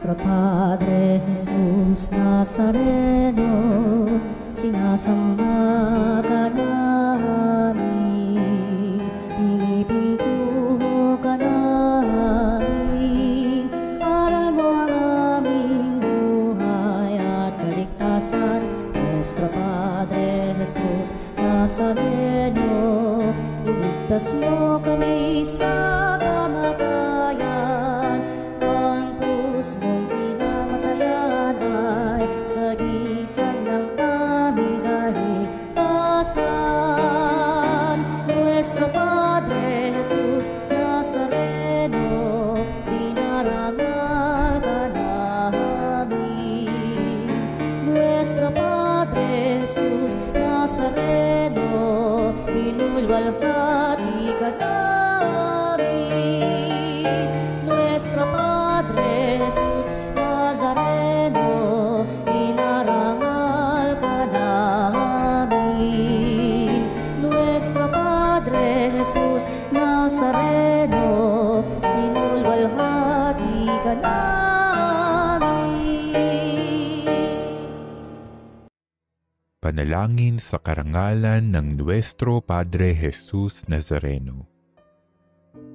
Nuestro Padre Jesús Nazareno, sinasamba ka namin, pinipintuho ka namin, aral mo ang aming buhay at kaligtasan. Nuestro Padre Jesús Nazareno, iligtas mo kami sa kamatayan, ang krus mong pinamatayan ay sagisag ng aming kaligtasan. Nuestro Padre Jesus Nazareno, dinarangal ka namin. Nuestro Padre Jesus Nazareno, inulwalhati ka namin. Nuestro Padre Jesus Nazareno, inarangal ka namin. Nuestro Padre Jesus Nazareno, inulwalhati ka namin. Panalangin sa karangalan ng Nuestro Padre Jesus Nazareno.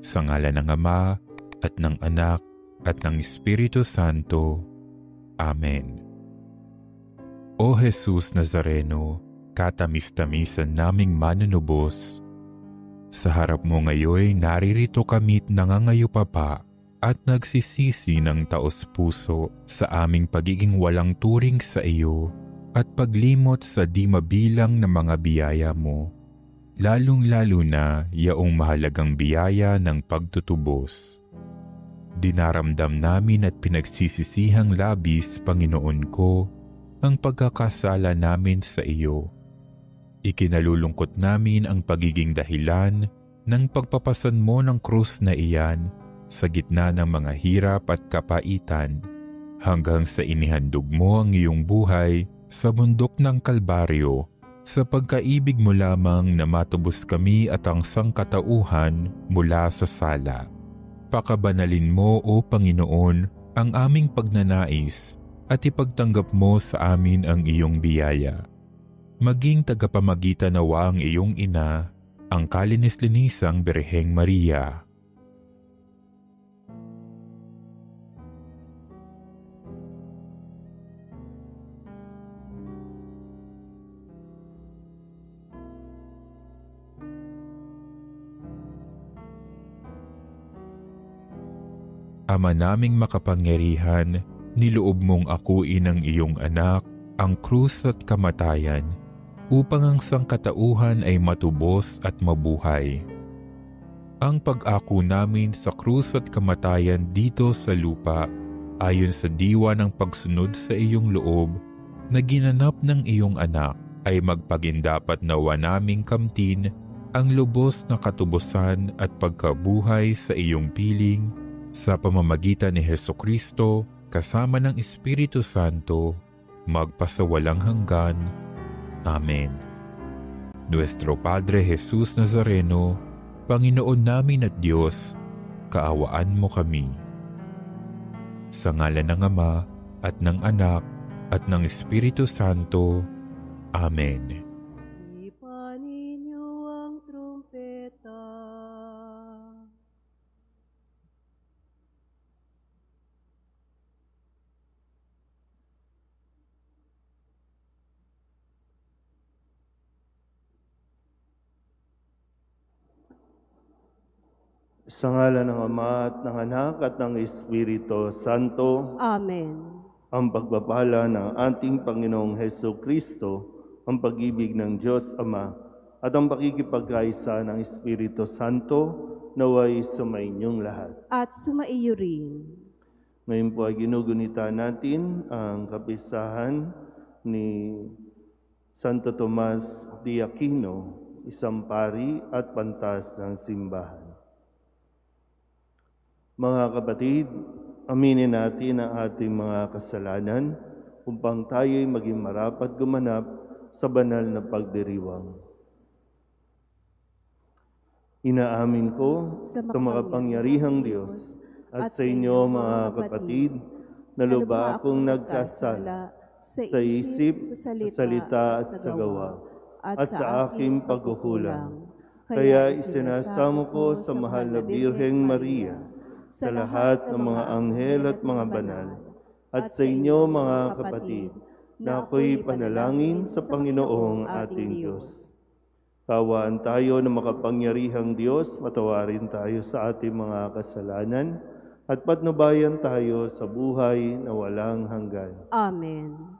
Sa ngalan ng Ama at ng Anak at ng Espiritu Santo. Amen. O Jesus Nazareno, katamis-tamisan naming manunubos, sa harap mo ngayon naririto kami't nangangayupapa at nagsisisi ng taos-puso sa aming pagiging walang turing sa iyo at paglimot sa di mabilang na mga biyaya mo, lalong-lalo na yaong mahalagang biyaya ng pagtutubos. Dinaramdam namin at pinagsisisihang labis, Panginoon ko, ang pagkakasala namin sa iyo. Ikinalulungkot namin ang pagiging dahilan ng pagpapasan mo ng krus na iyan sa gitna ng mga hirap at kapaitan, hanggang sa inihandog mo ang iyong buhay sa bundok ng Kalbaryo, sa pagkaibig mo lamang na matubos kami at ang sangkatauhan mula sa sala. Pakabanalin mo, O Panginoon, ang aming pagnanais at ipagtanggap mo sa amin ang iyong biyaya. Maging tagapamagitan nawa ang iyong ina, ang kalinis-linisang Birheng Maria. Ama naming makapangyarihan, niloob mong akuin ang iyong anak, ang krus at kamatayan, upang ang sangkatauhan ay matubos at mabuhay. Ang pag-ako namin sa krus at kamatayan dito sa lupa, ayon sa diwa ng pagsunod sa iyong loob, na ginanap ng iyong anak, ay magpagindapat nawa naming kamtin ang lubos na katubusan at pagkabuhay sa iyong piling, sa pamamagitan ni Hesukristo, kasama ng Espiritu Santo, magpasawalang hanggan. Amen. Nuestro Padre Jesus Nazareno, Panginoon namin at Diyos, kaawaan mo kami. Sa ngalan ng Ama at ng Anak at ng Espiritu Santo. Amen. Ipan ninyo ang trumpeta. Sa ngalan ng Ama at ng Anak at ng Espiritu Santo. Amen. Ang pagpapala ng ating Panginoong Hesukristo, ang pag-ibig ng Diyos Ama, at ang pakikipagkaisa ng Espiritu Santo, naway sumainyong lahat. At sumaiyo rin. Ngayon po ay ginugunita natin ang kapisahan ni Santo Tomas de Aquino, isang pari at pantas ng simbahan. Mga kapatid, aminin natin ang ating mga kasalanan upang tayo'y maging marapat gumanap sa banal na pagdiriwang. Inaamin ko sa makapangyarihang Diyos at sa inyo mga kapatid na lubha akong nagkasala sa isip, sa salita at sa gawa, at sa aking pagkukulang. Kaya isinasamo ko sa mahal na Birheng Maria, sa lahat ng mga anghel at mga banal, at sa inyo mga kapatid, na ako'y panalangin sa Panginoong ating Diyos. Kawaan tayo ng makapangyarihang Diyos, matawarin tayo sa ating mga kasalanan, at patnubayan tayo sa buhay na walang hanggan. Amen.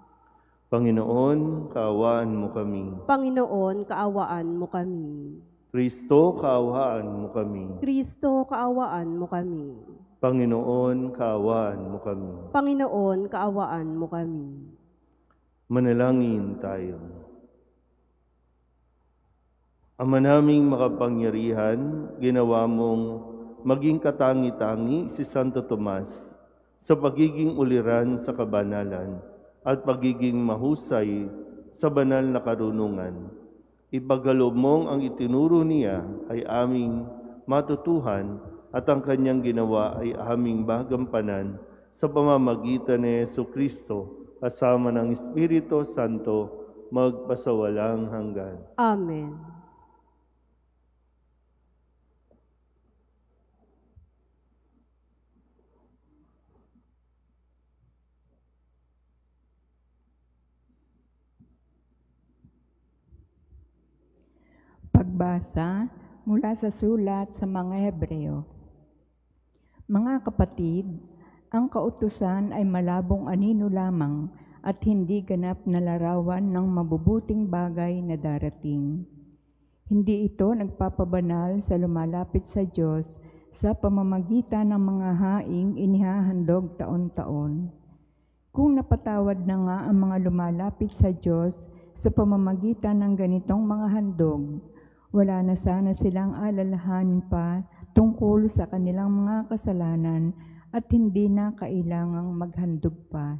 Panginoon, kaawaan mo kami. Panginoon, kaawaan mo kami. Kristo, kaawaan mo kami. Kristo, kaawaan mo kami. Panginoon, kaawaan mo kami. Panginoon, kaawaan mo kami. Manalangin tayo. Ama naming makapangyarihan, ginawa mong maging katangi-tangi si Santo Tomas sa pagiging uliran sa kabanalan at pagiging mahusay sa banal na karunungan. Ipagkaloob mong ang itinuro niya ay aming matutuhan at ang kanyang ginawa ay aming magampanan sa pamamagitan ni Jesucristo kasama ng Espiritu Santo magpasawalang hanggan. Amen. Pagbasa mula sa sulat sa mga Hebreo. Mga kapatid, ang kautusan ay malabong anino lamang at hindi ganap na larawan ng mabubuting bagay na darating. Hindi ito nagpapabanal sa lumalapit sa Diyos sa pamamagitan ng mga haing inihahandog taon-taon. Kung napatawad na nga ang mga lumalapit sa Diyos sa pamamagitan ng ganitong mga handog, wala na sana silang alalahanin pa tungkol sa kanilang mga kasalanan at hindi na kailangang maghandog pa.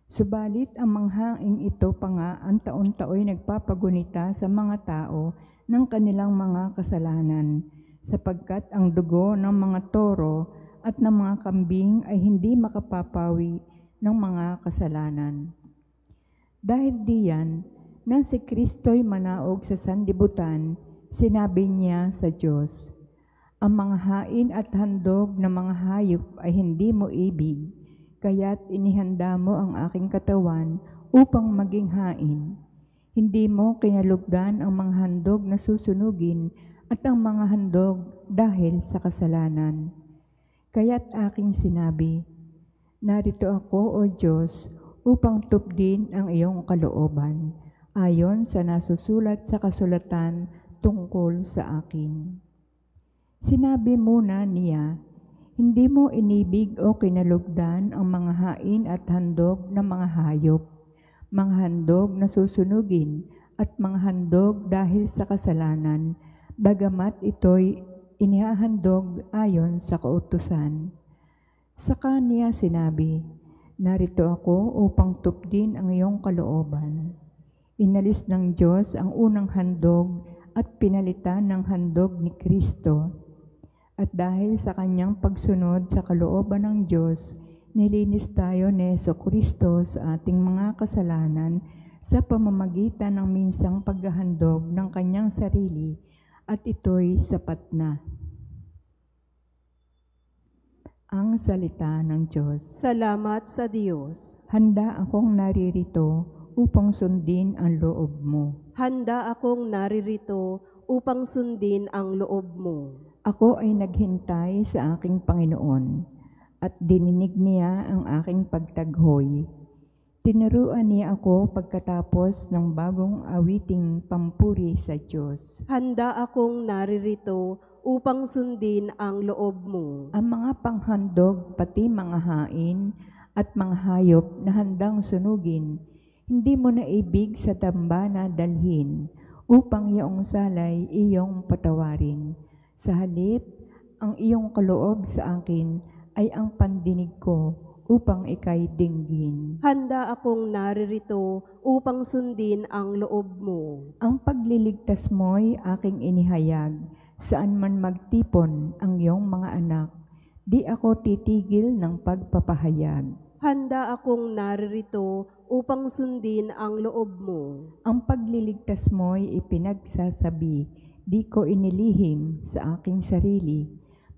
Subalit ang manghaing ito pa nga ang taon-taoy nagpapagunita sa mga tao ng kanilang mga kasalanan, sapagkat ang dugo ng mga toro at ng mga kambing ay hindi makapapawi ng mga kasalanan. Dahil diyan, nang si Kristo'y manaog sa sanlibutan, sinabi niya sa Diyos, "Ang mga hain at handog ng mga hayop ay hindi mo ibig, kaya't inihanda mo ang aking katawan upang maging hain. Hindi mo kinalugdan ang mga handog na susunugin at ang mga handog dahil sa kasalanan. Kaya't aking sinabi, narito ako, O Diyos, upang tupdin ang iyong kalooban, ayon sa nasusulat sa kasulatan tungkol sa akin." Sinabi muna niya, hindi mo inibig o kinalugdan ang mga hain at handog ng mga hayop, mga handog na susunugin at mga handog dahil sa kasalanan, bagamat ito'y inihahandog ayon sa kautusan. Sa kanya sinabi, narito ako upang tupdin ang iyong kalooban. Inalis ng Diyos ang unang handog at pinalitan ng handog ni Kristo. At dahil sa kanyang pagsunod sa kalooban ng Diyos, nilinis tayo ni Jesucristo sa ating mga kasalanan sa pamamagitan ng minsang paghahandog ng kanyang sarili, at ito'y sapat na. Ang salita ng Diyos. Salamat sa Diyos. Handa akong naririto upang sundin ang loob mo. Handa akong naririto upang sundin ang loob mo. Ako ay naghintay sa aking Panginoon, at dininig niya ang aking pagtaghoy. Tinuruan niya ako pagkatapos ng bagong awiting pampuri sa Diyos. Handa akong naririto upang sundin ang loob mo. Ang mga panghandog, pati mga hain at mga hayop na handang sunugin, hindi mo na ibig sa dambana dalhin, upang iyong salay iyong patawarin. Sa halip, ang iyong kaloob sa akin ay ang pandinig ko, upang ika'y dinggin. Handa akong naririto upang sundin ang loob mo. Ang pagliligtas mo'y aking inihayag, saan man magtipon ang iyong mga anak, di ako titigil ng pagpapahayag. Handa akong naririto upang sundin ang loob mo. Ang pagliligtas mo'y ipinagsasabi, di ko inilihim sa aking sarili,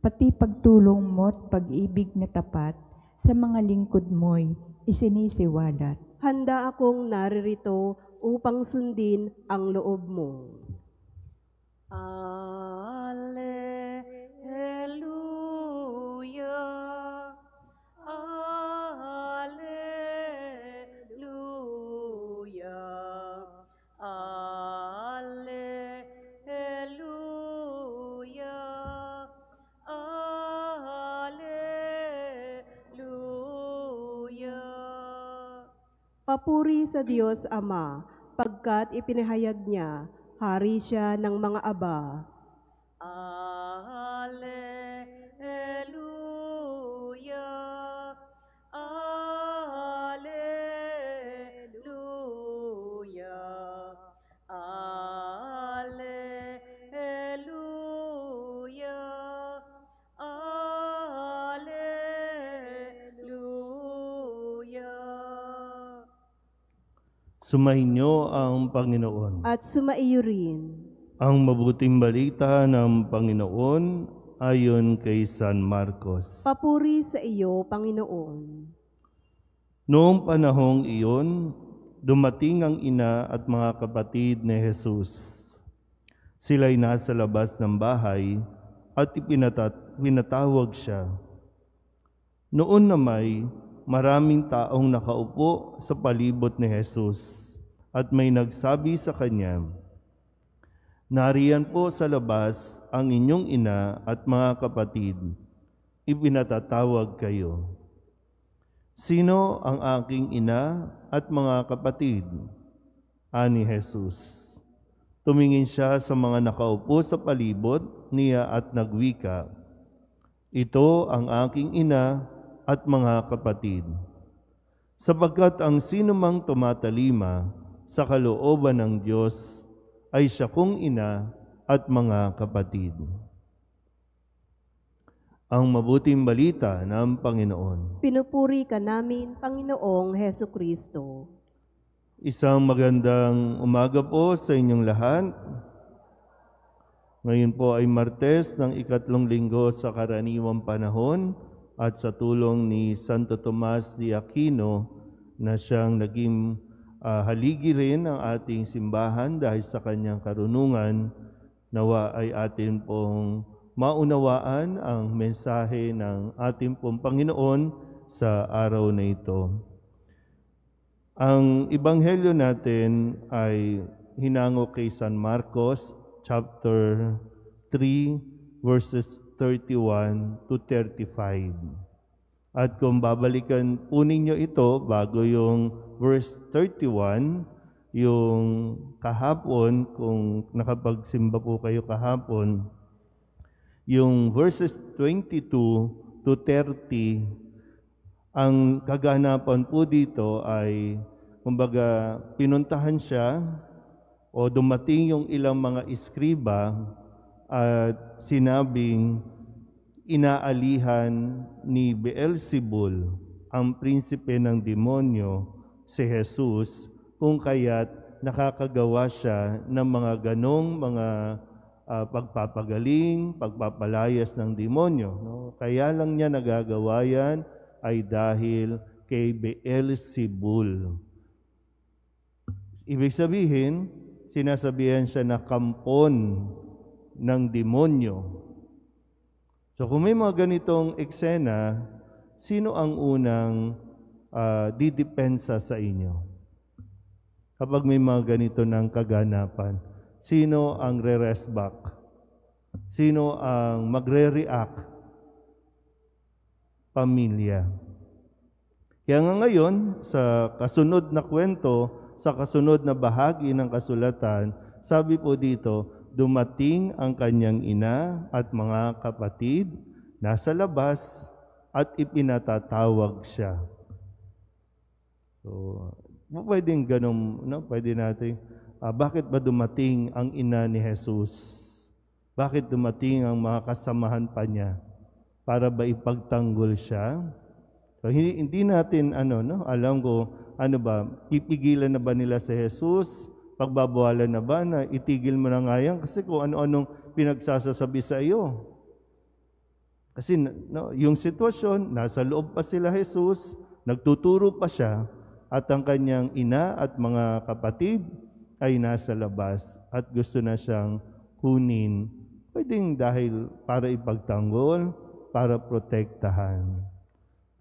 pati pagtulong mo't pag-ibig na tapat sa mga lingkod mo'y isinisiwalat. Handa akong naririto upang sundin ang loob mo. Alleluia, Alleluia, Alleluia, Alleluia. Papuri sa Diyos Ama, pagkat ipinahayag niya, hari siya ng mga aba. Alleluia, Alleluia, Alleluia, Alleluia. Sumainyo ang Panginoon. At sumaiyo rin. Ang mabuting balita ng Panginoon ayon kay San Marcos. Papuri sa iyo, Panginoon. Noong panahong iyon, dumating ang ina at mga kapatid ni Jesus. Sila'y nasa labas ng bahay at pinatawag siya. Noon na may maraming taong nakaupo sa palibot ni Jesus at may nagsabi sa kanya, "Nariyan po sa labas ang inyong ina at mga kapatid, ipinatatawag kayo." "Sino ang aking ina at mga kapatid?" ani Jesus. Tumingin siya sa mga nakaupo sa palibot niya at nagwika, "Ito ang aking ina at mga kapatid. Sapagkat ang sinumang tumatalima sa kalooban ng Diyos ay siya kong ina at mga kapatid." Ang mabuting balita ng Panginoon. Pinupuri ka namin, Panginoong Heso Kristo. Isang magandang umaga po sa inyong lahat. Ngayon po ay Martes ng ikatlong linggo sa karaniwang panahon at sa tulong ni Santo Tomas de Aquino na siyang naging haligi rin ng ating simbahan dahil sa kanyang karunungan, nawa ay atin pong maunawaan ang mensahe ng ating pong Panginoon sa araw na ito. Ang ebanghelyo natin ay hinango kay San Marcos chapter 3 verses 31 to 35. At kung babalikan po ninyo ito bago yung verse 31, yung kahapon, kung nakapagsimba po kayo kahapon, yung verses 22 to 30, ang kaganapan po dito ay, kumbaga, pinuntahan siya o dumating yung ilang mga iskriba at sinabing, inaalihan ni Beelzebul, ang prinsipe ng demonyo, si Jesus, kung kaya't nakakagawa siya ng mga ganong mga pagpapagaling, pagpapalayas ng demonyo. No? Kaya lang niya nagagawa yan ay dahil kay Beelzebul. Ibig sabihin, sinasabihan siya na kampon ng demonyo. So kung may mga ganitong eksena, sino ang unang didepensa sa inyo? Kapag may mga ganito ng kaganapan, sino ang re-rest back? Sino ang magre-react? Pamilya. Kaya nga ngayon, sa kasunod na kwento, sa kasunod na bahagi ng kasulatan, sabi po dito, dumating ang kanyang ina at mga kapatid, nasa labas, at ipinatatawag siya. So, pwedeng ganun, no? Pwede natin, bakit ba dumating ang ina ni Jesus? Bakit dumating ang mga kasamahan pa niya? Para ba ipagtanggol siya? So, hindi natin alam ko pipigilan na ba nila si Jesus? Pagbabawalan na ba na itigil mo na nga yan? Kasi kung ano-anong pinagsasasabi sa iyo. Kasi yung sitwasyon, nasa loob pa sila Jesus, nagtuturo pa siya, at ang kanyang ina at mga kapatid ay nasa labas at gusto na siyang kunin. Pwedeng dahil para ipagtanggol, para protektahan.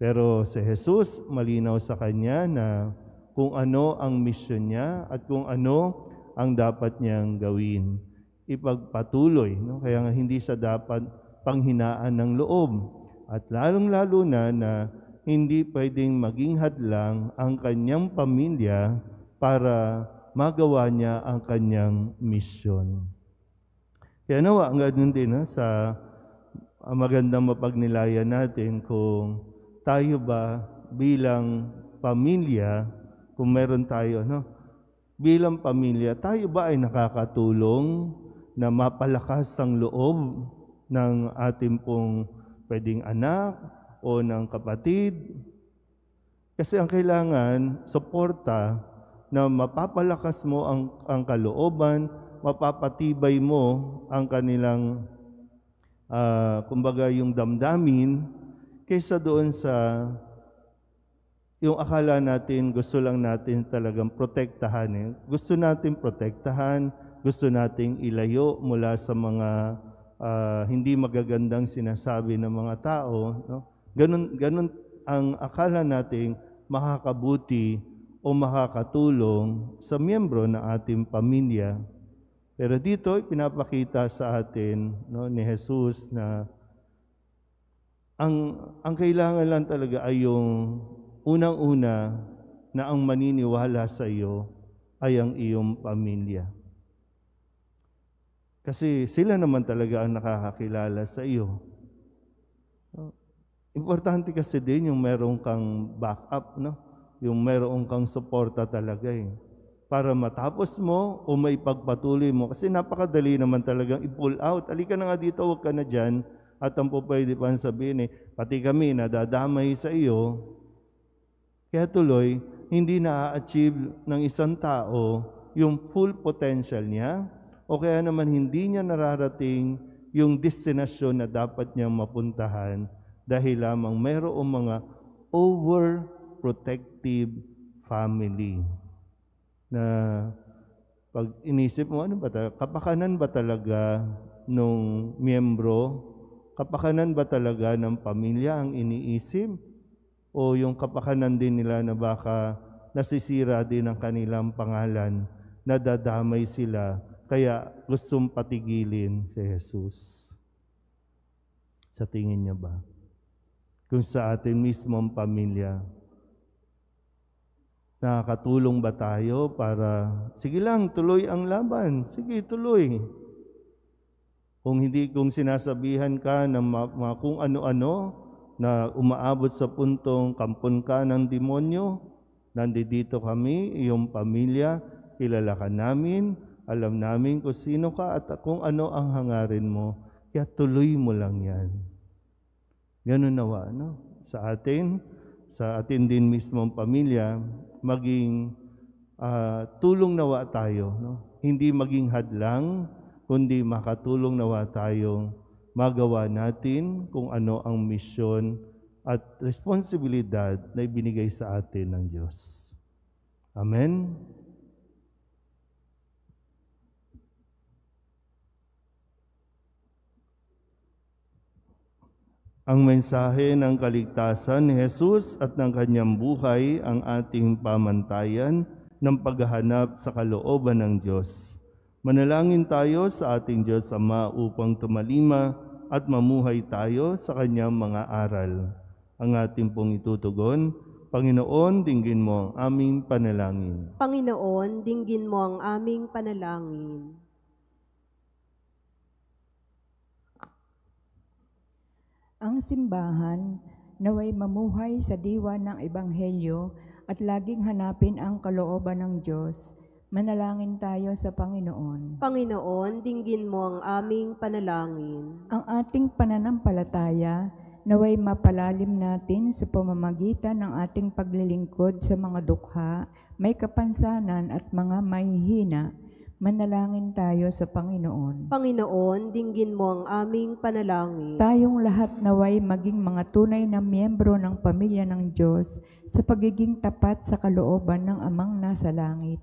Pero si Jesus, malinaw sa kanya na kung ano ang misyon niya at kung ano ang dapat niyang gawin. Ipagpatuloy. Kaya nga hindi siya dapat panghinaan ng loob. At lalong-lalo na hindi pwedeng maging hadlang ang kanyang pamilya para magawa niya ang kanyang misyon. Kaya nawa, ang ganun din sa magandang mapagnilayan natin kung tayo ba bilang pamilya, kung meron tayo, bilang pamilya, tayo ba ay nakakatulong na mapalakas ang loob ng ating pong pwedeng anak o ng kapatid? Kasi ang kailangan, suporta na mapapalakas mo ang kalooban, mapapatibay mo ang kanilang, kumbaga yung damdamin, kaysa doon sa yung akala natin, gusto lang natin talagang protektahan. Gusto natin protektahan, gusto nating ilayo mula sa mga hindi magagandang sinasabi ng mga tao. Ganun ang akala nating makakabuti o makakatulong sa miyembro ng ating pamilya. Pero dito, pinapakita sa atin ni Jesus na ang kailangan lang talaga ay yung unang-una na ang maniniwala sa iyo ay ang iyong pamilya. Kasi sila naman talaga ang nakakakilala sa iyo. Importante kasi din yung meron kang backup, yung meron kang suporta talaga para matapos mo o maipagpatuloy mo. Kasi napakadali naman talagang i-pull out. Halika na nga dito, huwag ka na dyan. At ang pwede pa sabihin pati kami nadadamay sa iyo. Kaya tuloy, hindi na-achieve ng isang tao yung full potential niya o kaya naman hindi niya nararating yung destinasyon na dapat niyang mapuntahan dahil lamang mayroong mga overprotective family na pag inisip mo, kapakanan ba talaga nung miyembro? Kapakanan ba talaga ng pamilya ang iniisip? O yung kapakanan din nila na baka nasisira din ang kanilang pangalan, nadadamay sila, kaya gustong patigilin si Jesus? Sa tingin niya ba? Kung sa atin mismong pamilya, nakakatulong ba tayo para, sige lang, tuloy ang laban. Sige, tuloy. Kung sinasabihan ka ng mga kung ano-ano na umaabot sa puntong kampon ka ng demonyo, nandito kami, iyong pamilya, kilala ka namin, alam namin kung sino ka at kung ano ang hangarin mo, kaya tuloy mo lang yan. Ganun nawa, sa atin din mismong pamilya, maging tulong nawa tayo, hindi maging hadlang, kundi makatulong nawa tayong magawa natin kung ano ang misyon at responsibilidad na ibinigay sa atin ng Diyos. Amen? Ang mensahe ng kaligtasan ni Jesus at ng kanyang buhay ang ating pamantayan ng paghahanap sa kalooban ng Diyos. Manalangin tayo sa ating Diyos Ama upang tumalima at mamuhay tayo sa kanyang mga aral. Ang ating pong itutugon, Panginoon, dinggin mo ang aming panalangin. Panginoon, dinggin mo ang aming panalangin. Ang simbahan naway mamuhay sa diwa ng Ebanghelyo at laging hanapin ang kalooban ng Diyos. Manalangin tayo sa Panginoon. Panginoon, dinggin mo ang aming panalangin. Ang ating pananampalataya naway mapalalim natin sa pamamagitan ng ating paglilingkod sa mga dukha, may kapansanan at mga mahihina. Manalangin tayo sa Panginoon. Panginoon, dinggin mo ang aming panalangin. Tayong lahat naway maging mga tunay na miyembro ng pamilya ng Diyos sa pagiging tapat sa kalooban ng Amang nasa langit.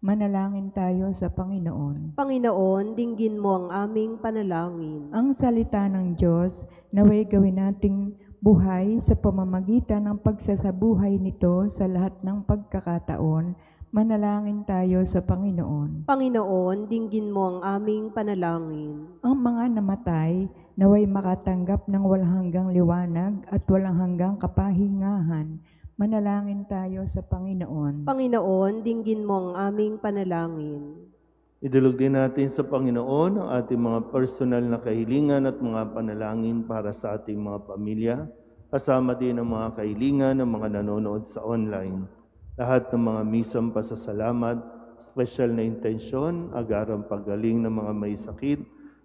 Manalangin tayo sa Panginoon. Panginoon, dinggin mo ang aming panalangin. Ang salita ng Diyos naway gawin nating buhay sa pamamagitan ng pagsasabuhay nito sa lahat ng pagkakataon. Manalangin tayo sa Panginoon. Panginoon, dinggin mo ang aming panalangin. Ang mga namatay naway makatanggap ng walang hanggang liwanag at walang hanggang kapahingahan. Manalangin tayo sa Panginoon. Panginoon, dinggin mo ang aming panalangin. Idulog din natin sa Panginoon ang ating mga personal na kahilingan at mga panalangin para sa ating mga pamilya, kasama din ang mga kahilingan ng mga nanonood sa online. Lahat ng mga misang pasasalamat, special na intensyon, agarang paggaling ng mga may sakit,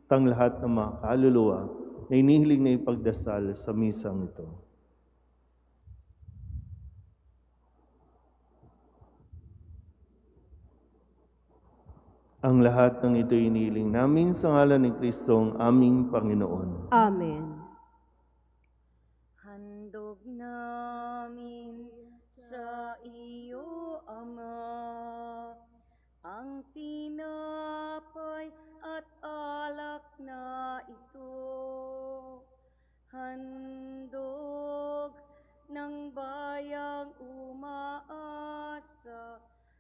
tang lahat ng mga kaluluwa na inihiling na ipagdasal sa misang ito. Ang lahat ng ito inihiling namin sa ngalan ni Kristong aming Panginoon. Amen. Handog namin sa iyo, Ama, ang tinapay at alak na ito. Handog ng bayang umaasa,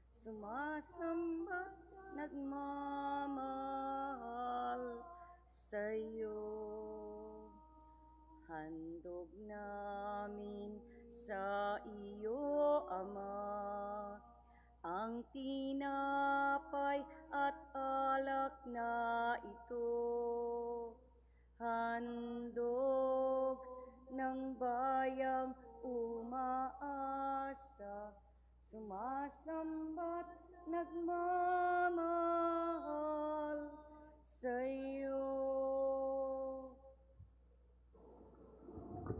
sumasamba, nagmamahal sa'yo. Handog namin sa iyo, Ama, ang tinapay at alak na ito. Handog ng bayang umaasa, sumasamba't nagmamahal sa'yo.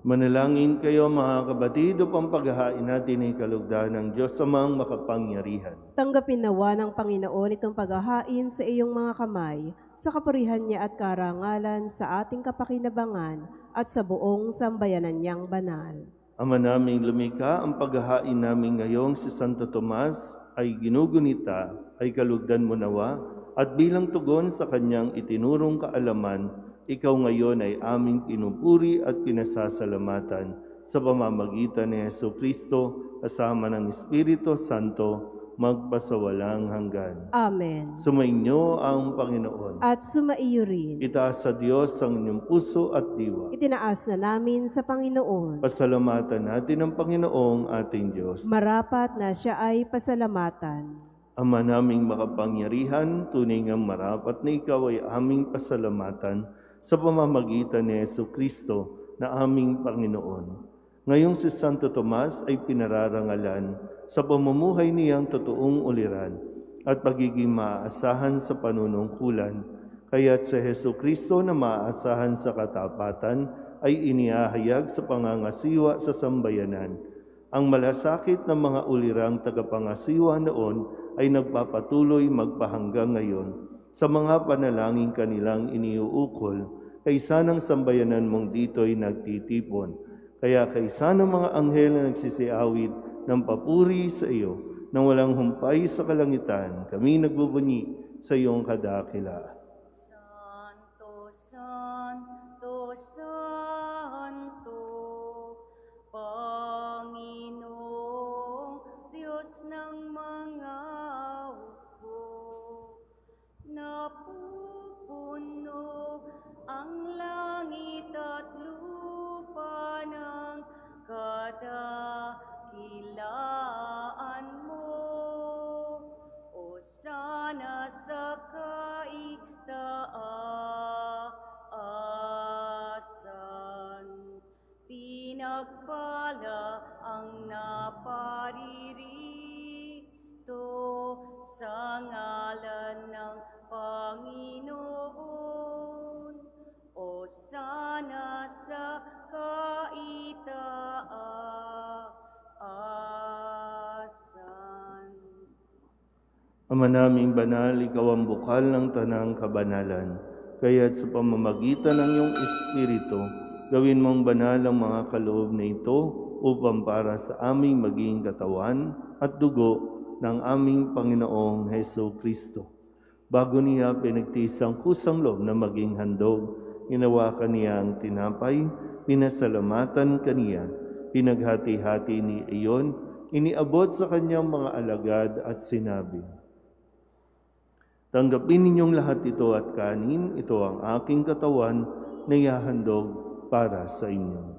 Manalangin kayo mga kabatid upang paghahain natin ay kalugdan ng Diyos Amang makapangyarihan. Tanggapin nawa ng Panginoon itong paghahain sa iyong mga kamay, sa kapurihan niya at karangalan sa ating kapakinabangan at sa buong sambayanan niyang banal. Ama naming lumikha, ang paghahain namin ngayong si Santo Tomas ay ginugunita, ay kalugdan mo nawa, at bilang tugon sa kanyang itinurong kaalaman, ikaw ngayon ay aming pinupuri at pinasasalamatan sa pamamagitan ni Jesucristo kasama ng Espiritu Santo magpasawalang hanggan. Amen. Sumainyo ang Panginoon. At sumaiyo rin. Itaas sa Diyos ang inyong puso at diwa. Itinaas na namin sa Panginoon. Pasalamatan natin ang Panginoong ating Diyos. Marapat na siya ay pasalamatan. Ama naming makapangyarihan, tunay ngang marapat na ikaw ay aming pasalamatan sa pamamagitan ni Jesucristo na aming Panginoon. Ngayong si Santo Tomas ay pinararangalan sa pamumuhay niyang totoong uliran at pagiging maaasahan sa panunungkulan. Kaya't sa Jesucristo na maaasahan sa katapatan ay inihahayag sa pangangasiwa sa sambayanan. Ang malasakit ng mga ulirang tagapangasiwa noon ay nagpapatuloy magpahanggang ngayon sa mga panalangin kanilang iniuukol, kaysa ng sambayanan mong dito'y nagtitipon. Kaya kaysa ng mga anghel na nagsisiawit ng papuri sa iyo, nang walang humpay sa kalangitan, kami nagbubunyi sa iyong kadakilaan. Santo, Santo, Santo, Panginoong Diyos ng mga hukbo, napupuno ang langit at lupa ng kadakilaan mo. O sana sa kaitaasan, pinagpala ang naparirito sa ngalan ng Panginoon. O sana sa Ama naming banal, ikaw ang bukal ng tanang kabanalan. Kaya't sa pamamagitan ng iyong Espiritu, gawin mong banal ang mga kaloob na ito upang para sa aming maging katawan at dugo ng aming Panginoong Heso Kristo. Bago niya pinagtiis ang kusang loob na maging handog, hinawakan niya ang tinapay, pinasalamatan kaniya, pinaghati-hati ni iyon, iniabot sa kanyang mga alagad at sinabi, "Tanggapin ninyong lahat ito at kanin, ito ang aking katawan na ihahandog para sa inyo."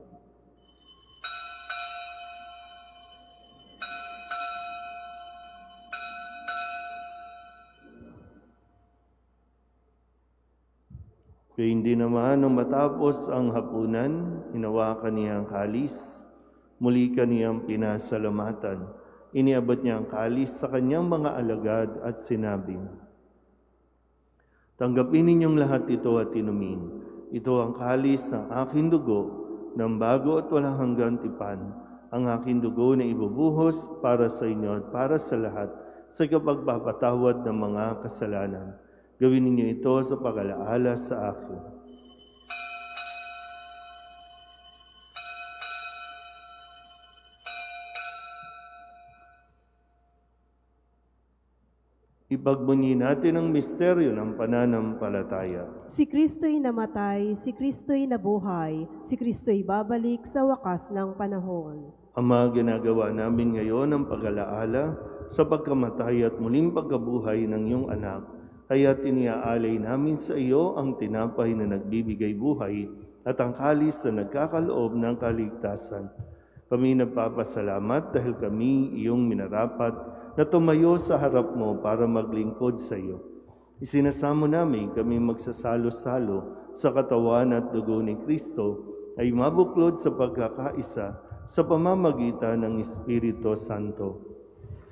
Kaya hindi naman nung matapos ang hapunan, hinawakan niya ang kalis, muli kaniyang pinasalamatan. Iniabot niya ang kalis sa kanyang mga alagad at sinabi, "Tanggapin ninyong lahat ito at inumin. Ito ang kalis ng aking dugo, ng bago at walang hanggang tipan, ang aking dugo na ibubuhos para sa inyo at para sa lahat sa kapagpapatawad ng mga kasalanan. Gawin ninyo ito sa pag-alaala sa akin." Ipagbunyi natin ang misteryo ng pananampalataya. Si Kristo'y namatay, si Kristo'y nabuhay, si Kristo'y babalik sa wakas ng panahon. Ama, ginagawa namin ngayon ang pag-alaala sa pagkamatay at muling pagkabuhay ng iyong anak. Kaya tiniaalay namin sa iyo ang tinapay na nagbibigay buhay at ang kalis na nagkakaloob ng kaligtasan. Kami nagpapasalamat dahil kami iyong minarapat na tumayo sa harap mo para maglingkod sa iyo. Isinasamo namin kami magsasalo-salo sa katawan at dugo ni Kristo ay mabuklod sa pagkakaisa sa pamamagitan ng Espiritu Santo.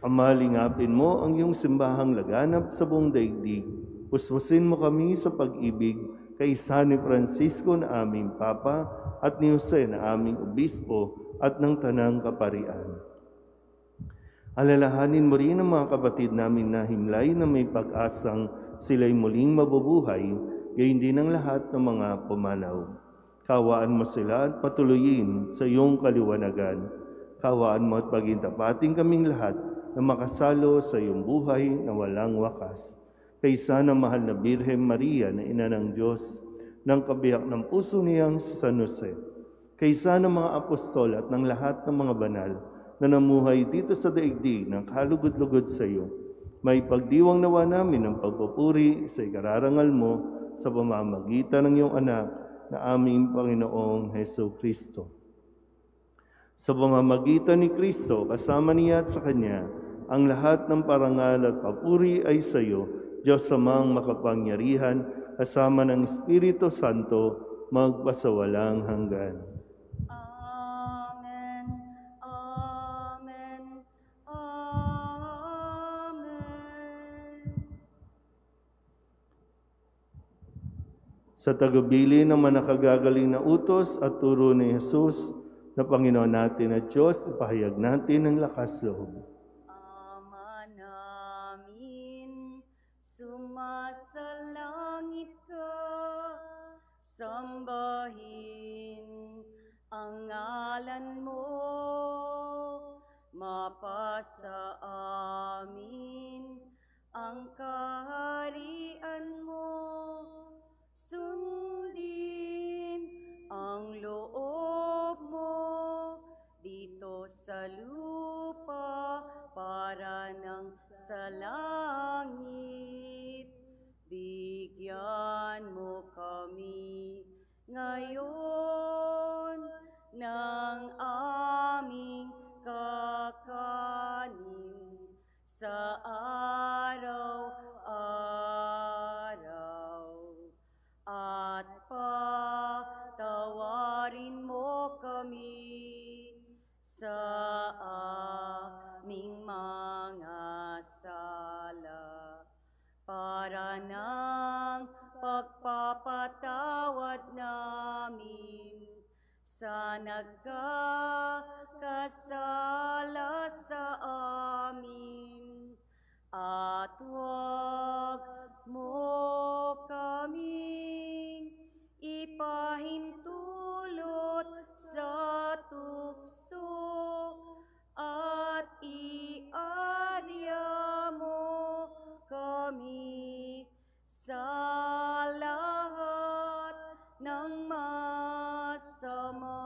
Ama, lingapin mo ang iyong simbahang laganap sa buong daigdig. Puspusin mo kami sa pag-ibig kay San Francisco na aming Papa at ni Jose na aming Obispo at ng Tanang Kaparian. Alalahanin mo rin ang mga kapatid namin na himlay na may pag-asang sila'y muling mabubuhay, gayon din ang lahat ng mga pumanaw. Kawaan mo sila at patuloyin sa iyong kaliwanagan. Kawaan mo at pagintapating kaming lahat na makasalo sa iyong buhay na walang wakas. Kaysa ng mahal na Birhen Maria na ina ng Diyos, ng kabiyak ng puso niyang San Jose, kaysa ng mga apostol at ng lahat ng mga banal na namuhay dito sa daigdig ng kalugod-lugod sa iyo, may pagdiwang nawa namin ng pagpupuri sa ikararangal mo sa pamamagitan ng iyong anak na aming Panginoong Heso Kristo. Sa pamamagitan ni Kristo, kasama niya at sa Kanya, ang lahat ng parangal at papuri ay sa iyo, Diyos Amang makapangyarihan, kasama ng Espiritu Santo, magpasawalang hanggan. Amen. Amen. Amen. Sa tagubilin ng manakagagaling na utos at turo ni Jesus, na Panginoon natin at Diyos, ipahayag natin ang lakas loob. Ama namin, sumasalangit ka, sambahin ang ngalan mo, mapasa amin ang kaharian mo, sundin ang loob mo dito sa lupa para ng sa langit. Bigyan mo kami ngayon ng aming kakanin sa araw-araw, at patawarin mo kami sa aming mga sala, para ng pagpapatawad namin sa nagkakasala sa amin, at lahat ng masama.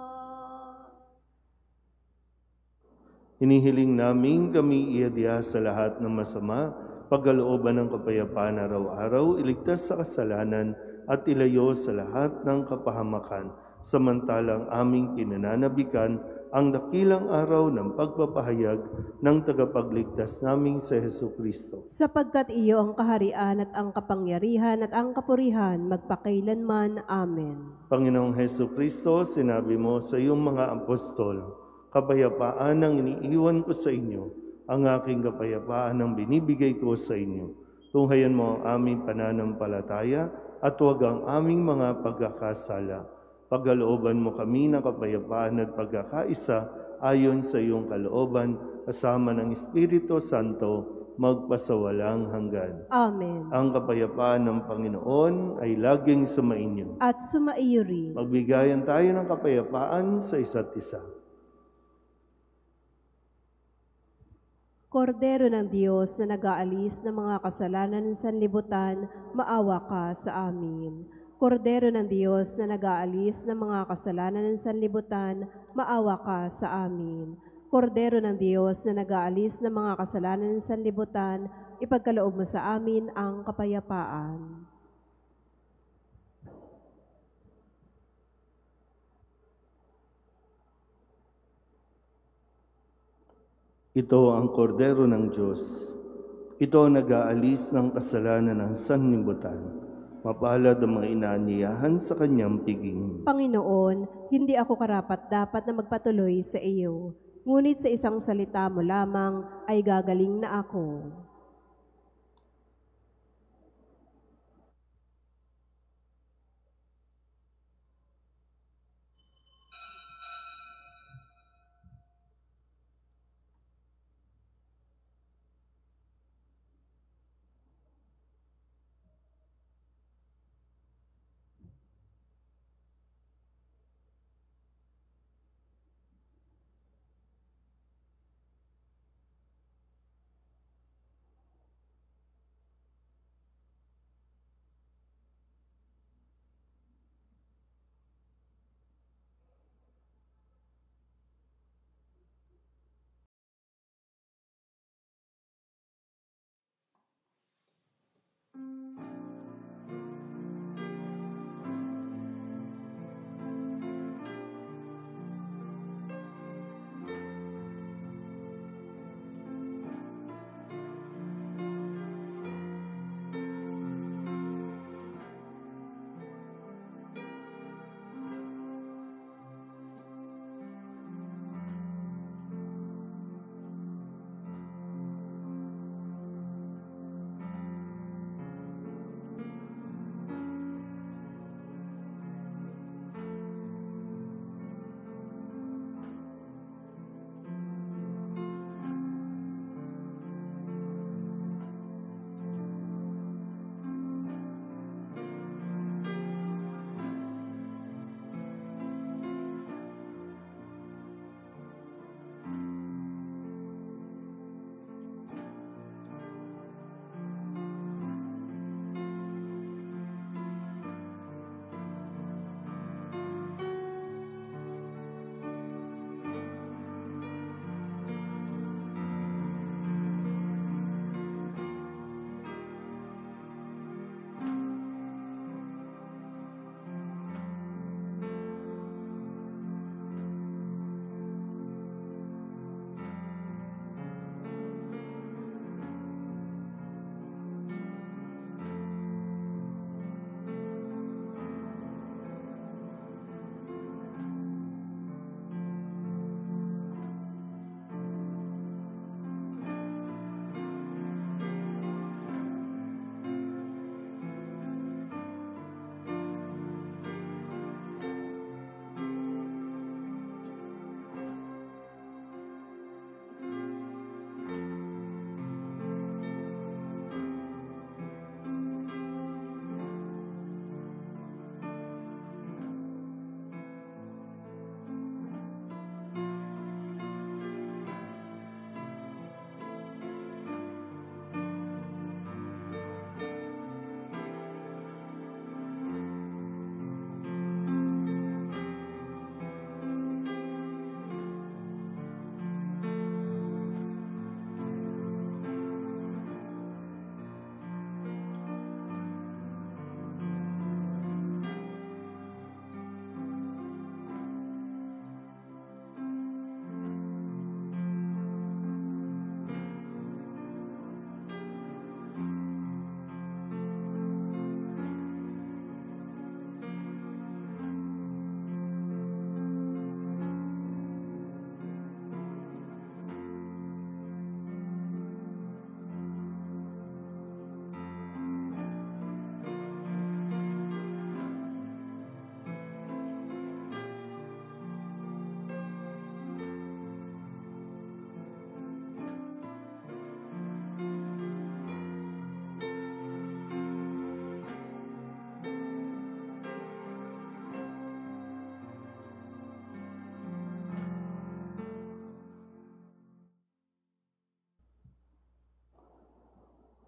Hinihiling namin kami iadya sa lahat ng masama, pagkalooban ng kapayapaan araw-araw, iligtas sa kasalanan at ilayo sa lahat ng kapahamakan, samantalang aming pinananabikan ang dakilang araw ng pagpapahayag ng tagapagligtas naming si Jesucristo. Sapagkat iyo ang kaharian at ang kapangyarihan at ang kapurihan magpakailanman. Amen. Panginoong Jesucristo, sinabi mo sa iyong mga apostol, kapayapaan ang iniiwan ko sa inyo, ang aking kapayapaan ang binibigay ko sa inyo. Tunghayan mo ang aming pananampalataya at huwag ang aming mga pagkakasala. Pagkalooban mo kami ng kapayapaan at pagkakaisa ayon sa iyong kalooban, kasama ng Espiritu Santo, magpasawalang hanggan. Amen. Ang kapayapaan ng Panginoon ay laging sumainyo. At sumaiyo rin. Magbigayan tayo ng kapayapaan sa isa't isa. Kordero ng Diyos na nag-aalis ng mga kasalanan ng sanlibutan, maawa ka sa amin. Kordero ng Diyos na nag-aalis ng mga kasalanan ng sanlibutan, maawa ka sa amin. Kordero ng Diyos na nag-aalis ng mga kasalanan ng sanlibutan, ipagkaloob mo sa amin ang kapayapaan. Ito ang kordero ng Diyos. Ito ang nag-aalis ng kasalanan ng sanlibutan. Mapalad ang mga inaaniyahan sa kanyang piging. Panginoon, hindi ako karapat-dapat na magpatuloy sa iyo. Ngunit sa isang salita mo lamang ay gagaling na ako.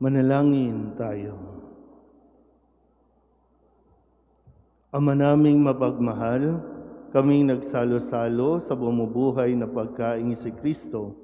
Manalangin tayo. Ama naming mapagmahal, kaming nagsalo-salo sa bumubuhay na pagkain si Kristo,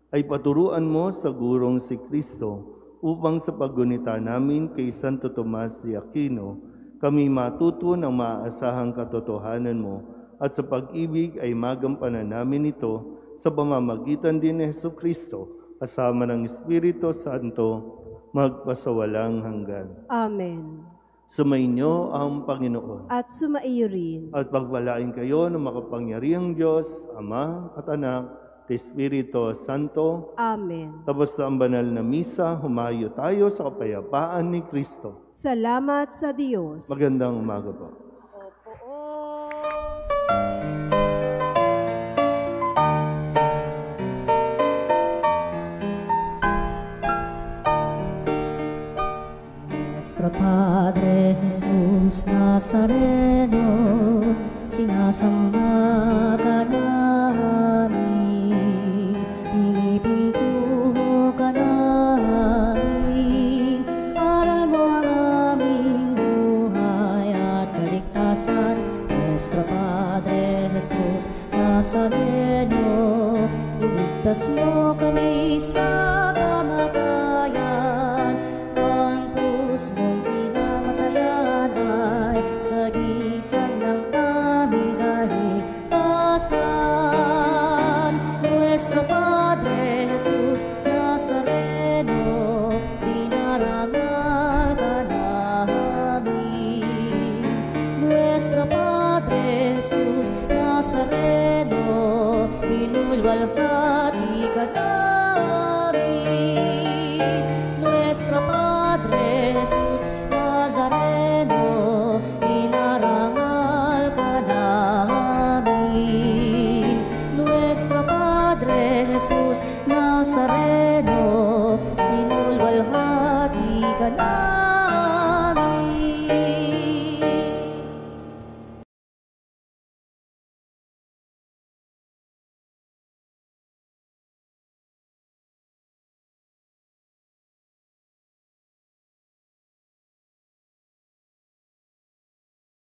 ay paturuan mo sa gurong si Kristo upang sa paggunita namin kay Santo Tomas de Aquino, kami matuto ng maaasahang katotohanan mo at sa pag-ibig ay magampanan namin ito sa pamamagitan din ni Jesucristo, kasama ng Espiritu Santo, magpasawalang hanggan. Amen. Sumainyo ang Panginoon. At sumaiyo rin. At pagpalain kayo ng makapangyarihang Diyos, Ama at Anak, at Espiritu Santo. Amen. Tapos sa ang banal na misa, humayo tayo sa kapayapaan ni Kristo. Salamat sa Diyos. Magandang umaga po. Nuestro Padre Jesus Nazareno, sinasamba ka namin, pinipintuho ka namin, aral mo ang aming buhay at kaligtasan. Nuestro Padre Jesus Nazareno, iligtas mo kami sa kamatayan, ang krus mong pinamatayan ay sagisag ng aming kaligtasan. Nuestro Padre Jesus Nazareno, dinarangal ka namin. Nuestro Padre Jesus Nazareno, inulwalhati ka namin.